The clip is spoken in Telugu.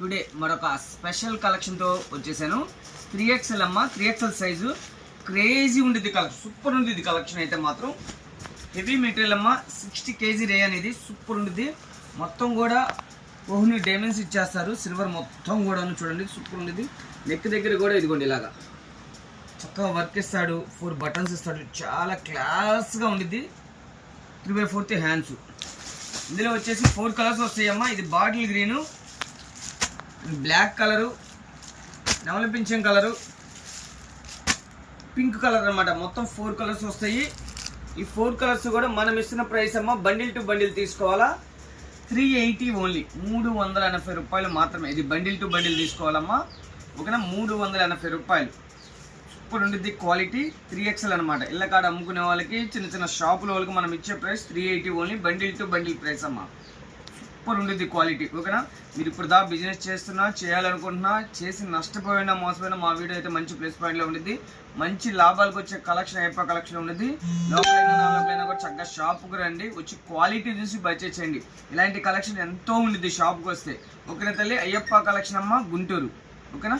టుడే మరొక స్పెషల్ కలెక్షన్తో వచ్చేసాను. 3XL అమ్మ, 3XL సైజు. క్రేజీ ఉండేది కలెక్షన్, సూపర్ ఉండేది కలెక్షన్ అయితే మాత్రం. హెవీ మెటీరియల్ అమ్మ, 60 kg రే అనేది సూపర్ ఉండేది. మొత్తం కూడా కోహినూర్ డైమండ్స్ ఇచ్చేస్తారు, సిల్వర్ మొత్తం కూడా చూడండి సూపర్ ఉండేది. నెక్ దగ్గర కూడా ఇదిగోండి ఇలాగా చక్కగా వర్క్ ఇస్తాడు, 4 బటన్స్ ఇస్తాడు, చాలా క్లాస్గా ఉండిద్ది. 3/4 హ్యాండ్స్. ఇందులో వచ్చేసి 4 కలర్స్ వస్తాయమ్మా. ఇది బాటిల్ గ్రీను, బ్లాక్ కలరు, నెమలి పింఛం కలరు, పింక్ కలర్ అనమాట. మొత్తం 4 కలర్స్ వస్తాయి. ఈ 4 కలర్స్ కూడా మనం ఇస్తున్న ప్రైస్ అమ్మా, బండిల్ టు బండిల్ తీసుకోవాలా 380 ఓన్లీ, 380 రూపాయలు మాత్రమే. ఇది బండిల్ టు బండిల్ తీసుకోవాలమ్మా, ఓకేనా. 380 రూపాయలు. సూపర్ ఉండిద్ది క్వాలిటీ. 3XL అనమాట. ఇళ్ళ కాడ అమ్ముకునే వాళ్ళకి, చిన్న చిన్న షాపుల వాళ్ళకి మనం ఇచ్చే price 380 only, bundle to bundle price అమ్మా. సూపర్ ఉండిద్ది క్వాలిటీ, ఓకేనా. మీరు ఇప్పుడు బిజినెస్ చేస్తున్నా, చేయాలనుకుంటున్నా, చేసి నష్టపోయినా మోసపోయినా మా వీడియో అయితే మంచి ప్లేస్ పాయింట్లో ఉండిద్ది. మంచి లాభాలకు వచ్చే కలెక్షన్, అయ్యప్ప కలెక్షన్ ఉండేది. లోపలైనా నాలోపలైనా కూడా చక్కగా షాప్కి రండి, వచ్చి క్వాలిటీ చూసి పర్చేస్ చేయండి. ఇలాంటి కలెక్షన్ ఎంతో ఉండిద్ది షాప్కి వస్తే, ఓకేనా తల్లి. అయ్యప్ప కలెక్షన్ అమ్మ, గుంటూరు, ఓకేనా.